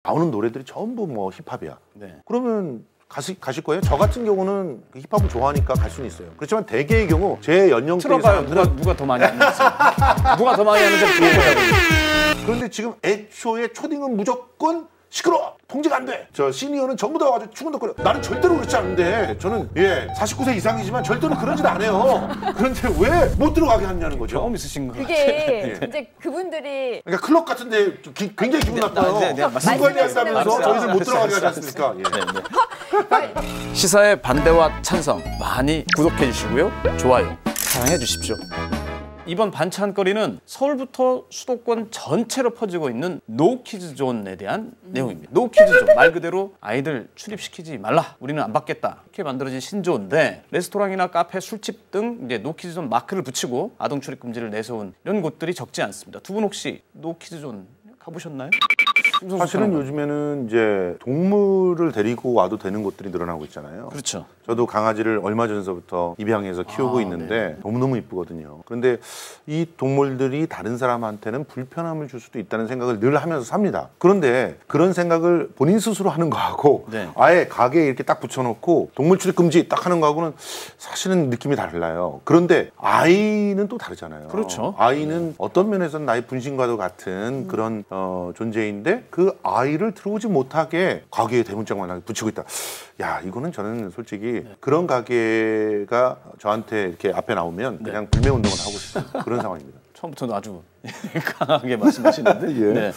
나오는 노래들이 전부 뭐 힙합이야. 네. 그러면 가실 거예요? 저 같은 경우는 힙합을 좋아하니까 갈 수는 있어요. 그렇지만 대개의 경우 제 연령대의 사람들은 누가 더 많이 하는지 누가 더 많이 하는지 물어보자고. 그런데 지금 애초에 초딩은 무조건 시끄러워! 통제가 안 돼! 저 시니어는 전부 다 와가지고 추근덕거려. 나는 절대로 그렇지 않은데 저는 49세 이상이지만 절대로 그런 짓 안 해요. 그런데 왜 못 들어가게 하냐는 거죠. 경험 있으신 거 같아요. 그게 이제 그분들이 그러니까 클럽 같은데 굉장히 기분 나빠요. 네, 물 관리한다면서 저희들 못 들어가게 하지 알았어요. 않습니까? 예. 시사의 반대와 찬성 많이 구독해 주시고요. 좋아요, 사랑해 주십시오. 이번 반찬거리는 서울부터 수도권 전체로 퍼지고 있는 노키즈존에 대한 내용입니다. 노키즈존, 말 그대로 아이들 출입시키지 말라, 우리는 안 받겠다, 이렇게 만들어진 신조어인데 레스토랑이나 카페, 술집 등 이제 노키즈존 마크를 붙이고 아동 출입 금지를 내세운 이런 곳들이 적지 않습니다. 두 분 혹시 노키즈존 가보셨나요? 사실은 요즘에는 이제 동물을 데리고 와도 되는 곳들이 늘어나고 있잖아요. 그렇죠. 저도 강아지를 얼마 전서부터 입양해서 키우고 있는데 너무너무 이쁘거든요. 그런데 이 동물들이 다른 사람한테는 불편함을 줄 수도 있다는 생각을 늘 하면서 삽니다. 그런데 그런 생각을 본인 스스로 하는 거하고 네. 아예 가게에 이렇게 딱 붙여놓고 동물 출입 금지 딱 하는 거하고는 사실은 느낌이 달라요. 그런데 아이는 또 다르잖아요. 그렇죠. 아이는 어떤 면에서는 나의 분신과도 같은 그런 존재인데 그 아이를 들어오지 못하게 가게에 대문짝만 붙이고 있다. 야, 이거는 저는 솔직히 그런 가게가 저한테 이렇게 앞에 나오면 그냥 불매운동을 하고 싶어요. 그런 상황입니다. 처음부터 아주 강하게 말씀하시는데. 예. 네.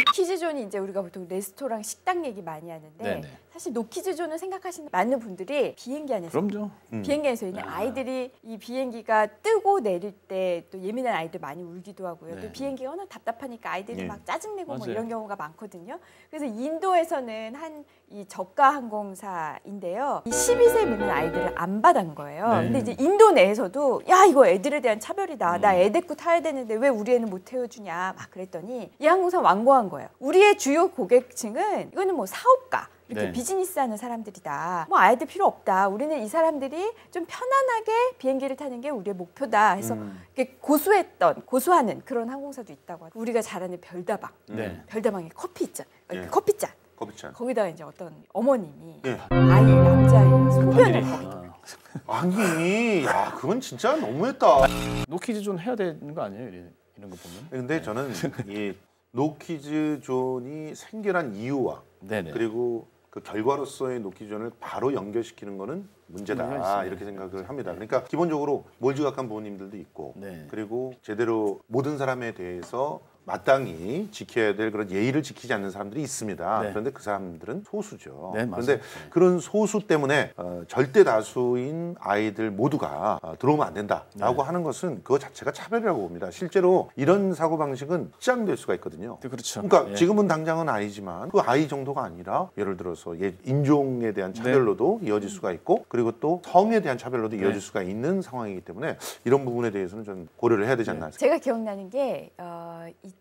노키즈존이 이제 우리가 보통 레스토랑, 식당 얘기 많이 하는데 네네. 사실 노키즈존을 생각하시는 많은 분들이 비행기 안에서 그럼요. 비행기 안에서 있는 아이들이 이 비행기가 뜨고 내릴 때 또 예민한 아이들 많이 울기도 하고요. 네. 또 비행기가 워낙 답답하니까 아이들이 예. 막 짜증내고 뭐 맞아요. 이런 경우가 많거든요. 그래서 인도에서는 한 이 저가 항공사인데요. 이 12세 미만 아이들을 안 받은 거예요. 네. 근데 이제 인도 내에서도 야, 이거 애들에 대한 차별이다. 나 애 데리고 타야 되는데 왜 우리 애는 못 태워주냐 막 그랬더니 이 항공사 완고한 거예요. 우리의 주요 고객층은 이거는 뭐 사업가, 이렇게 네. 비즈니스 하는 사람들이다. 뭐 아이들 필요 없다. 우리는 이 사람들이 좀 편안하게 비행기를 타는 게 우리의 목표다. 해서 이렇게 고수하는 그런 항공사도 있다고 하고. 우리가 잘 아는 별다방. 네. 별다방에 커피 있잖아. 예. 커피잔. 커피잔. 거기다가 이제 어떤 어머님이 예. 아이, 남자아이 소변을 일이. 거기다. 아니, 야, 그건 진짜 너무했다. 노키즈존 해야 되는 거 아니에요? 이런 거 보면. 근데 저는 이 노키즈 존이 생겨난 이유와 네네. 그리고 그 결과로서의 노키존을 바로 연결시키는 거는 문제다 있어요. 이렇게 생각을 합니다. 그러니까 기본적으로 몰지각한 부모님들도 있고 네. 그리고 제대로 모든 사람에 대해서 마땅히 지켜야 될 그런 예의를 지키지 않는 사람들이 있습니다. 네. 그런데 그 사람들은 소수죠. 네, 맞아요. 그런데 그런 소수 때문에 절대 다수인 아이들 모두가 들어오면 안 된다라고 하는 것은 그거 자체가 차별이라고 봅니다. 실제로 이런 사고 방식은 시작될 수가 있거든요. 그렇죠. 그러니까 예. 지금은 당장은 아니지만 그 아이 정도가 아니라 예를 들어서 인종에 대한 차별로도 이어질 수가 있고 그리고 또 성에 대한 차별로도 이어질 수가 있는 상황이기 때문에 이런 부분에 대해서는 좀 고려를 해야 되지 않나. 제가 기억나는 게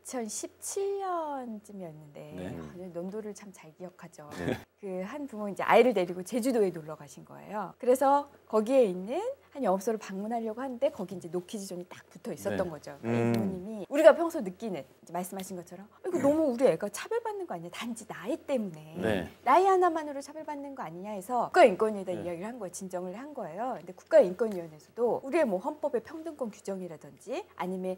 2017년쯤이었는데 네. 연도를 참 잘 기억하죠. 네. 그 한 부모 이제 아이를 데리고 제주도에 놀러 가신 거예요. 그래서 거기에 있는 한 영업소를 방문하려고 하는데 거기 이제 노키즈존이 딱 붙어 있었던 네. 거죠. 그러니까 이 부모님이 우리가 평소 느끼는 이제 말씀하신 것처럼 이거 너무 우리 애가 차별받는 거 아니야? 단지 나이 때문에 네. 나이 하나만으로 차별받는 거 아니냐 해서 국가인권위에다 이야기를 한 거예요. 진정을 한 거예요. 근데 국가인권위원회에서도 우리의 뭐 헌법의 평등권 규정이라든지 아니면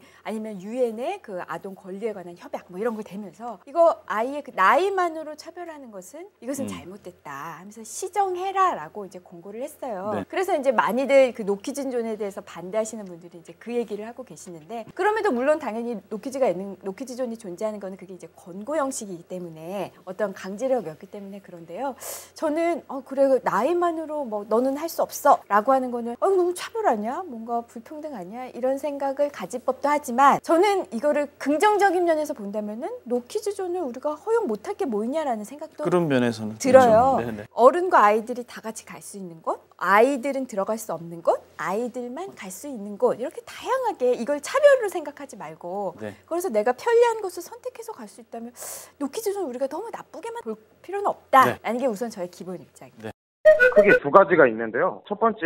유엔의 그 아동 권리에 관한 협약 뭐 이런 걸 대면서 이거 아이의 그 나이만으로 차별하는 것은 이것은 잘못됐다 하면서 시정해라라고 이제 공고를 했어요. 네. 그래서 이제 많이들 그 노키즈존에 대해서 반대하시는 분들이 이제 그 얘기를 하고 계시는데 그럼에도 물론 당연히 노키즈존이 존재하는 거는 그게 이제 권고 형식이기 때문에 어떤 강제력이 없기 때문에 그런데요. 저는 그래 나이만으로 뭐 너는 할 수 없어라고 하는 거는 너무 차별 아니야? 뭔가 불평등 아니야? 이런 생각을 가질 법도 하지만 저는 이거를 긍정적인 면에서 본다면은 노키즈존을 우리가 허용 못할 게 뭐 있냐라는 생각도 그런 면에서는 들어요. 그렇죠. 네네. 어른과 아이들이 다 같이 갈 수 있는 곳, 아이들은 들어갈 수 없는 곳, 아이들만 갈 수 있는 곳 이렇게 다양하게 이걸 차별로 생각하지 말고 네. 그래서 내가 편리한 곳을 선택해서 갈 수 있다면 노키즈존 우리가 너무 나쁘게만 볼 필요는 없다라는 게 우선 저의 기본 입장입니다. 네. 크게 두 가지가 있는데요. 첫 번째,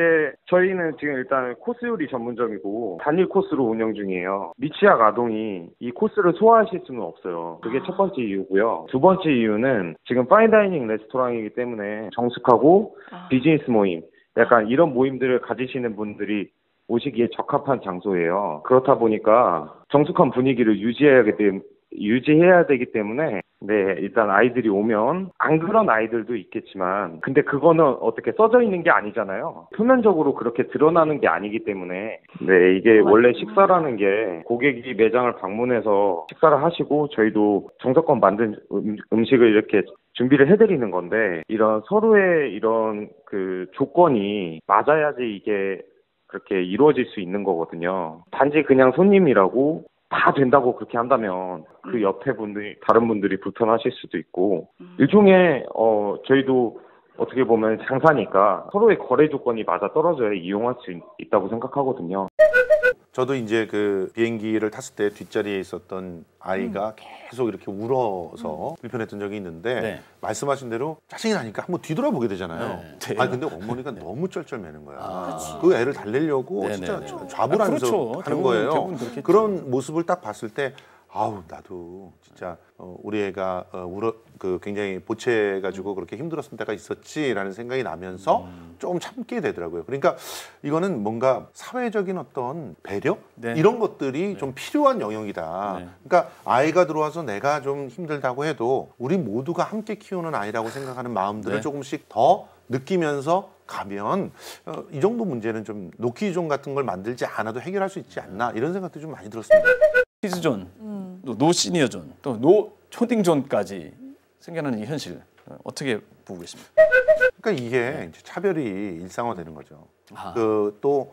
저희는 지금 일단 코스 요리 전문점이고 단일 코스로 운영 중이에요. 미취학 아동이 이 코스를 소화하실 수는 없어요. 그게 첫 번째 이유고요. 두 번째 이유는 지금 파인다이닝 레스토랑이기 때문에 정숙하고 비즈니스 모임, 약간 이런 모임들을 가지시는 분들이 오시기에 적합한 장소예요. 그렇다 보니까 정숙한 분위기를 유지해야 되기 때문에 네, 일단 아이들이 오면 안 그런 아이들도 있겠지만 근데 그거는 어떻게 써져 있는 게 아니잖아요. 표면적으로 그렇게 드러나는 게 아니기 때문에 네, 이게 원래 식사라는 게 고객이 매장을 방문해서 식사를 하시고 저희도 정성껏 만든 음식을 이렇게 준비를 해드리는 건데 이런 서로의 이런 그 조건이 맞아야지 이게 그렇게 이루어질 수 있는 거거든요. 단지 그냥 손님이라고 다 된다고 그렇게 한다면 그 옆에 다른 분들이 불편하실 수도 있고 일종의 저희도 어떻게 보면 장사니까 서로의 거래 조건이 맞아 떨어져야 이용할 수 있다고 생각하거든요. 저도 이제 그 비행기를 탔을 때 뒷자리에 있었던 아이가 계속 이렇게 울어서 불편했던 적이 있는데 네. 말씀하신 대로 짜증이 나니까 한번 뒤돌아보게 되잖아요. 네. 아니 근데 어머니가 너무 쩔쩔매는 거야. 아. 그 애를 달래려고 네네. 진짜 네. 좌불안석 그렇죠. 하는 거예요. 대부분 그렇겠죠. 그런 모습을 딱 봤을 때 아우 나도 진짜 우리 애가 굉장히 보채가지고 그렇게 힘들었을 때가 있었지라는 생각이 나면서 좀 참게 되더라고요. 그러니까 이거는 뭔가 사회적인 어떤 배려 네. 이런 것들이 좀 필요한 영역이다. 네. 그러니까 아이가 들어와서 내가 좀 힘들다고 해도 우리 모두가 함께 키우는 아이라고 생각하는 마음들을 네. 조금씩 더 느끼면서 가면 이 정도 문제는 좀 노키존 같은 걸 만들지 않아도 해결할 수 있지 않나 이런 생각도 좀 많이 들었습니다. 키즈존, 또 노 시니어존, 또 노 초딩존까지 생겨나는 이 현실 어떻게 보고 계십니까? 그러니까 이게 이제 차별이 일상화되는 거죠. 아. 또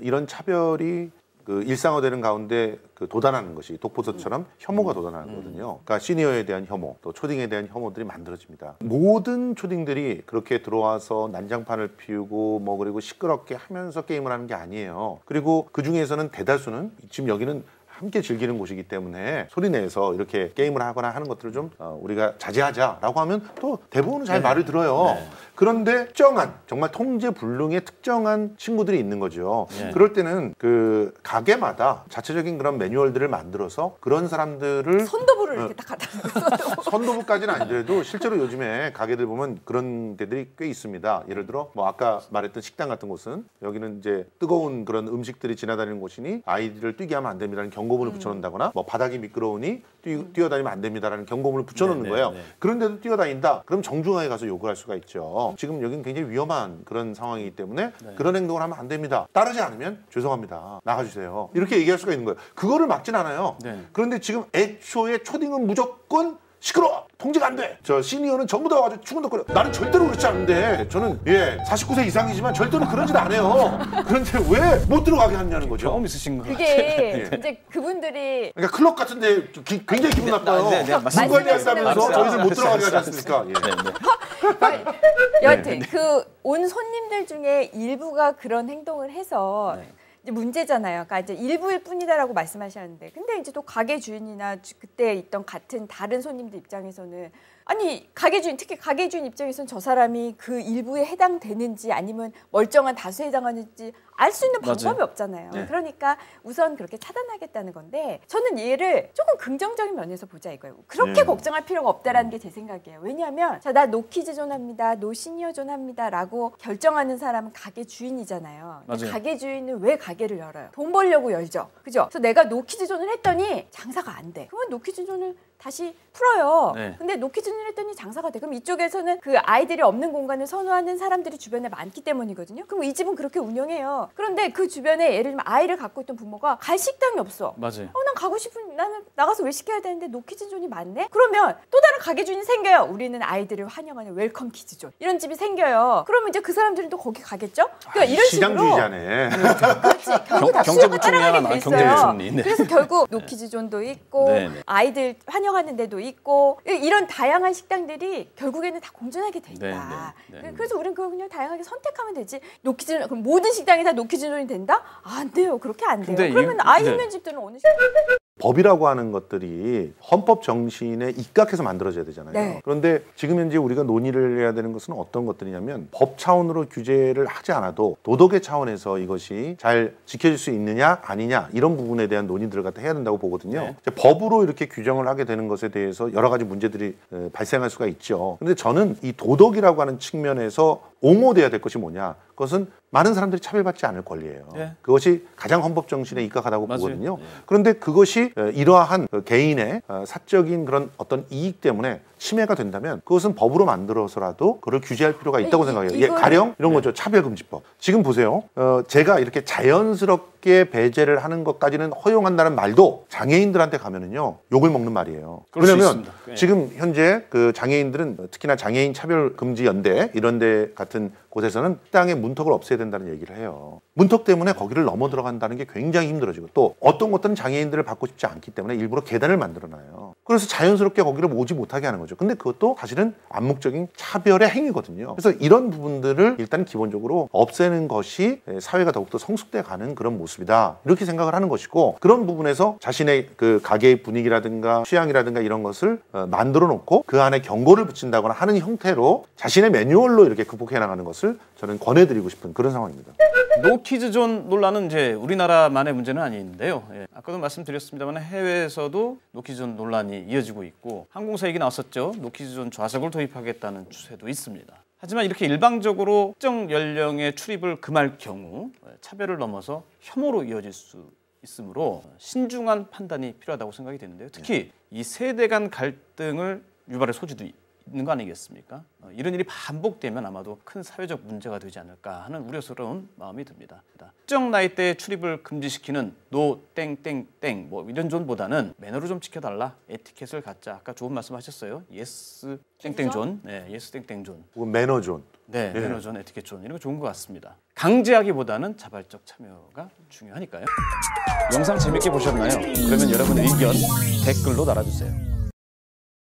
이런 차별이 그 일상화되는 가운데 그 도단하는 것이 독보적처럼 혐오가 도단하는 거거든요. 그러니까 시니어에 대한 혐오, 또 초딩에 대한 혐오들이 만들어집니다. 모든 초딩들이 그렇게 들어와서 난장판을 피우고 뭐 그리고 시끄럽게 하면서 게임을 하는 게 아니에요. 그리고 그 중에서는 대다수는 지금 여기는 함께 즐기는 곳이기 때문에 소리 내서 이렇게 게임을 하거나 하는 것들을 좀 우리가 자제하자라고 하면 또 대부분은 잘 말을 들어요. 그런데 특정한 정말 통제불능의 특정한 친구들이 있는 거죠. 그럴 때는 그 가게마다 자체적인 그런 매뉴얼들을 만들어서 그런 사람들을 선도부를 이렇게 딱 갖다 놓고 선도부까지는 아니더라도 실제로 요즘에 가게들 보면 그런 데들이 꽤 있습니다. 예를 들어 뭐 아까 말했던 식당 같은 곳은 여기는 이제 뜨거운 그런 음식들이 지나다니는 곳이니 아이들을 뛰게 하면 안 됩니다라는 경고문을 붙여놓는다거나 뭐 바닥이 미끄러우니 뛰어다니면 안 됩니다라는 경고문을 붙여놓는 거예요. 그런데도 뛰어다닌다? 그럼 정중하게 가서 요구를 할 수가 있죠. 지금 여기는 굉장히 위험한 그런 상황이기 때문에 그런 행동을 하면 안 됩니다. 따르지 않으면 죄송합니다. 나가주세요. 이렇게 얘기할 수가 있는 거예요. 그거를 막진 않아요. 그런데 지금 애초에 초딩은 무조건 시끄러워! 통제가 안 돼! 저 시니어는 전부 다 와가지고 추근덕거려. 나는 절대로 그렇지 않은데 저는 49세 이상이지만 절대로 그러질 않아요. 그런데 왜 못 들어가게 하냐는 거죠. 경험 있으신 거 그게 이제 그분들이 그러니까 클럽 같은데 굉장히 기분 나빠요. 맞습니다. 문 관리한다면서 맞습니다. 저희들 못 들어가게 하지 않습니까? 여하튼 그 온 손님들 중에 일부가 그런 행동을 해서 이제 문제잖아요. 그러니까 이제 일부일 뿐이다라고 말씀하셨는데, 근데 이제 또 가게 주인이나 그때 있던 같은 다른 손님들 입장에서는 아니 가게 주인, 특히 가게 주인 입장에서는 저 사람이 그 일부에 해당되는지 아니면 멀쩡한 다수에 해당하는지 알 수 있는 방법이 없잖아요. 그러니까 우선 그렇게 차단하겠다는 건데 저는 얘를 조금 긍정적인 면에서 보자 이거예요. 그렇게 걱정할 필요가 없다라는 게 제 생각이에요. 왜냐하면 자, 나 노키즈존 합니다, 노시니어존 합니다라고 결정하는 사람은 가게 주인이잖아요. 가게 주인은 왜 가게를 열어요? 돈 벌려고 열죠. 그죠? 그래서 내가 노키즈존을 했더니 장사가 안 돼. 그러면 노키즈존을 다시 풀어요. 근데 노키즈존을 했더니 장사가 돼. 그럼 이쪽에서는 그 아이들이 없는 공간을 선호하는 사람들이 주변에 많기 때문이거든요. 그럼 이 집은 그렇게 운영해요. 그런데 그 주변에 예를 들면 아이를 갖고 있던 부모가 갈 식당이 없어. 맞아요. 난 가고 싶은, 나는 나가서 외식해야 되는데 노키즈존이 많네? 그러면 또 다른 가게 주인이 생겨요. 우리는 아이들을 환영하는 웰컴 키즈존. 이런 집이 생겨요. 그러면 이제 그 사람들은 또 거기 가겠죠? 그러니까 이런 시장주의자네. 그렇지. 결국 다 수요가 따라가게 돼 있어요. 경제부총리. 그래서 결국 노키즈존도 있고 아이들 환영하는 데도 있고 이런 다양한 식당들이 결국에는 다 공존하게 돼 있다. 그래서 우리는 그걸 그냥 다양하게 선택하면 되지. 노키즈존, 그럼 모든 식당이 다 노키즈존이 된다? 안 돼요. 그렇게 안 돼요. 그러면 아이 있는 집들은 어느 식당? 법이라고 하는 것들이 헌법 정신에 입각해서 만들어져야 되잖아요. 네. 그런데 지금 현재 우리가 논의를 해야 되는 것은 어떤 것들이냐면 법 차원으로 규제를 하지 않아도 도덕의 차원에서 이것이 잘 지켜질 수 있느냐 아니냐 이런 부분에 대한 논의들을 갖다 해야 된다고 보거든요. 네. 이제 법으로 이렇게 규정을 하게 되는 것에 대해서 여러 가지 문제들이 발생할 수가 있죠. 그런데 저는 이 도덕이라고 하는 측면에서 옹호돼야 될 것이 뭐냐? 그것은 많은 사람들이 차별받지 않을 권리예요. 네. 그것이 가장 헌법 정신에 입각하다고 맞아요. 보거든요. 네. 그런데 그것이 이러한 개인의 사적인 그런 어떤 이익 때문에 침해가 된다면 그것은 법으로 만들어서라도 그걸 규제할 필요가 있다고 생각해요. 예, 가령 이런 거죠. 차별금지법. 지금 보세요. 제가 이렇게 자연스럽게 배제를 하는 것까지는 허용한다는 말도 장애인들한테 가면은요 욕을 먹는 말이에요. 그럴 수 왜냐하면 있습니다. 네. 지금 현재 그 장애인들은 특히나 장애인 차별금지연대 이런 데 같은 곳에서는 땅의 문턱을 없애야 된다는 얘기를 해요. 문턱 때문에 거기를 넘어 들어간다는 게 굉장히 힘들어지고 또 어떤 것들은 장애인들을 받고 싶지 않기 때문에 일부러 계단을 만들어놔요. 그래서 자연스럽게 거기를 오지 못하게 하는 거죠. 근데 그것도 사실은 암묵적인 차별의 행위거든요. 그래서 이런 부분들을 일단 기본적으로 없애는 것이 사회가 더욱더 성숙돼 가는 그런 모습이다. 이렇게 생각을 하는 것이고 그런 부분에서 자신의 그 가게의 분위기라든가 취향이라든가 이런 것을 만들어 놓고 그 안에 경고를 붙인다거나 하는 형태로 자신의 매뉴얼로 이렇게 극복해 나가는 것을 저는 권해드리고 싶은 그런 상황입니다. 노키즈존 논란은 이제 우리나라만의 문제는 아닌데요. 예. 아까도 말씀드렸습니다만 해외에서도 노키즈존 논란이 이어지고 있고 항공사 얘기 나왔었죠. 노키즈존 좌석을 도입하겠다는 추세도 있습니다. 하지만 이렇게 일방적으로 특정 연령의 출입을 금할 경우 차별을 넘어서 혐오로 이어질 수 있으므로 신중한 판단이 필요하다고 생각이 되는데요. 특히 이 세대 간 갈등을 유발할 소지도 있는 거 아니겠습니까? 이런 일이 반복되면 아마도 큰 사회적 문제가 되지 않을까 하는 우려스러운 마음이 듭니다. 특정 나이대의 출입을 금지시키는 노 땡땡땡 뭐 이런 존보다는 매너를 좀 지켜달라, 에티켓을 갖자. 아까 좋은 말씀하셨어요. 예스 땡땡존, 네, 예스 땡땡존, 매너존. 네, 매너존, 에티켓존 이런 거 좋은 것 같습니다. 강제하기보다는 자발적 참여가 중요하니까요. 영상 재밌게 보셨나요? 그러면 여러분의 의견 댓글로 달아주세요.